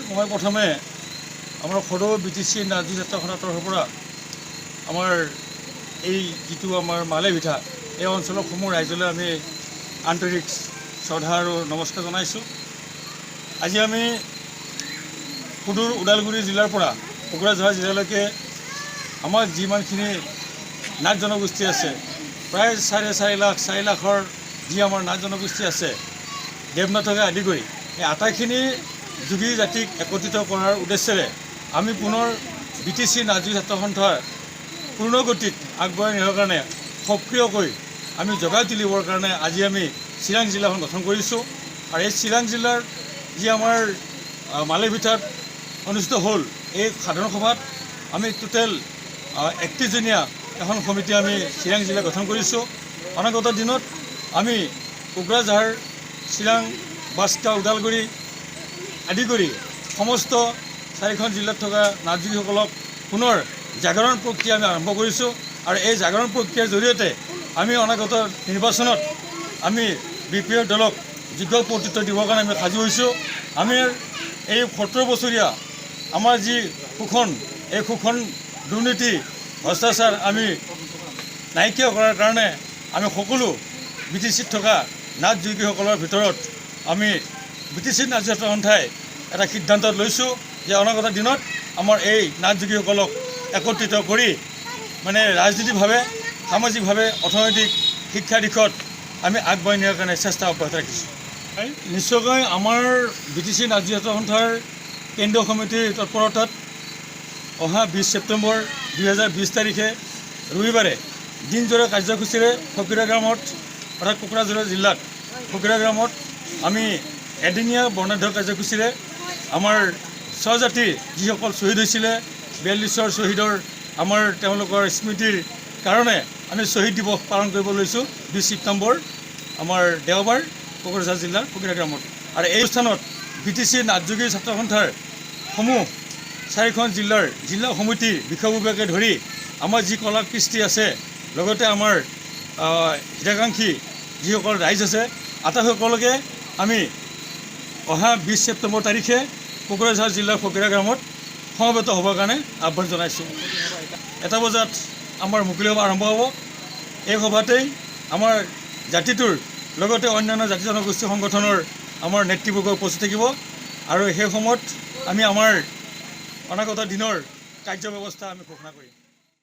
मैं प्रथमे आमार सदৌ BTC नार्जी जात्राखनार तरफर आमार जी आमार मालेभिटा এই অঞ্চলৰ সমূহ ৰাইজলৈ আমি আন্তৰিক শ্ৰদ্ধা আৰু নমস্কাৰ জনাইছোঁ। আজি আমি সুদূৰ ওদালগুৰি জিলাৰ পৰা কোকৰাঝাৰ জিলালৈকে আমাৰ যিমানখিনি নাথ জনগোষ্ঠী আছে প্ৰায় 4.5 লাখৰ যি আমাৰ নাথ জনগোষ্ঠী আছে দেৱনাথকে আদি কৰি এই আটাইখিনি যোগী জাতিক একত্ৰিত কৰাৰ উদ্দেশ্যেৰে আমি পুনৰ BTC নাৰ্জী ছাত্ৰসন্থাৰ পূৰ্ণগতিত আগবঢ়াই নিয়াৰ কাৰণে সক্ৰিয়কৈ আমি জগাই তুলিবৰ কাৰণে আজি আমি চিৰাং জিলাখন গঠন কৰিছোঁ। আৰু এই চিৰাং জিলাৰ যি আমাৰ মালেভিটাত অনুষ্ঠিত হ'ল এই সাধাৰণ সভাত আমি টোটেল 31 জনীয়া এখন সমিতি আমি চিৰাং জিলা গঠন কৰিছোঁ। অনাগত দিনত আমি কোকৰাঝাৰ চিৰাং বাস্কা ওদালগুৰি আদি কৰি সমস্ত 4খন জিলাত থকা নাথযোগীসকলক পুনৰ জাগৰণ প্ৰক্ৰিয়া আমি আৰম্ভ কৰিছোঁ। আৰু এই জাগৰণ প্ৰক্ৰিয়াৰ জৰিয়তে আমি অনাগত নিৰ্বাচনত আমি BPF দলক যোগ্য প্ৰতিনিধিত্ব দিবৰ কাৰণে আমি সাজু হৈছোঁ। আমি এই 70 বছৰীয়া আমাৰ যি শোষণ এই শোষণ দুৰ্নীতি ভ্ৰষ্টাচাৰ আমি নাইকিয়া কৰাৰ কাৰণে আমি সকলো BTCত থকা নাথযোগীসকলৰ ভিতৰত আমি BTC নাৰ্জী ছাত্ৰসন্থাই এটা সিদ্ধান্ত লৈছোঁ যে অনাগত দিনত আমাৰ এই নাথযোগীসকলক একত্ৰিত কৰি মানে ৰাজনীতিভাৱে সামাজিকভাৱে অৰ্থনৈতিক শিক্ষা দিশত আমি আগবঢ়াই নিয়াৰ কাৰণে চেষ্টা অব্যাহত ৰাখিছোঁ। নিশ্চয়কৈ আমাৰ BTC নাৰ্জী ছাত্ৰসন্থাৰ কেন্দ্ৰীয় সমিতিৰ তৎপৰতাত অহা 20 ছেপ্টেম্বৰ 2020 তাৰিখে ৰবিবাৰে দিনজোৰা কাৰ্যসূচীৰে ফকিৰা গ্ৰামত অৰ্থাৎ কোকৰাঝাৰ জিলাত ফকিৰা গ্ৰামত আমি এদিনীয়া বৰ্ণাঢ্য কাৰ্যসূচীৰে আমাৰ স্বজাতিৰ যিসকল শ্বহীদ হৈছিলে 42 শ্বহীদৰ আমাৰ তেওঁলোকৰ স্মৃতিৰ কাৰণে আমি শ্বহীদ দিৱস পালন কৰিব লৈছোঁ 20 ছেপ্টেম্বৰ আমাৰ দেওবাৰ কোকৰাঝাৰ জিলাৰ ফকিৰা গ্ৰামত। আৰু এই স্থানত BTC নাথযোগী ছাত্ৰসন্থাৰ সমূহ 4খন জিলাৰ জিলা সমিতি বিষয়ববীয়াকে ধৰি আমাৰ যি কলা কৃষ্টি আছে লগতে আমাৰ হিতাকাংক্ষী যিসকল ৰাইজ আছে আটাইসকলকে আমি অহা 20 ছেপ্টেম্বৰ তাৰিখে কোকৰাঝাৰ জিলাৰ ফকিৰা গ্ৰামত সমবেত হ'বৰ কাৰণে আহ্বান জনাইছোঁ। 1 বজাত আমাৰ মুকলি সভা আৰম্ভ হ'ব। এই সভাতেই আমাৰ জাতিটোৰ লগতে অন্যান্য জাতি জনগোষ্ঠী সংগঠনৰ আমাৰ নেতৃবৰ্গ উপস্থিত থাকিব আৰু সেই সময়ত আমি আমাৰ অনাগত দিনৰ কাৰ্য ব্যৱস্থা আমি ঘোষণা কৰিম।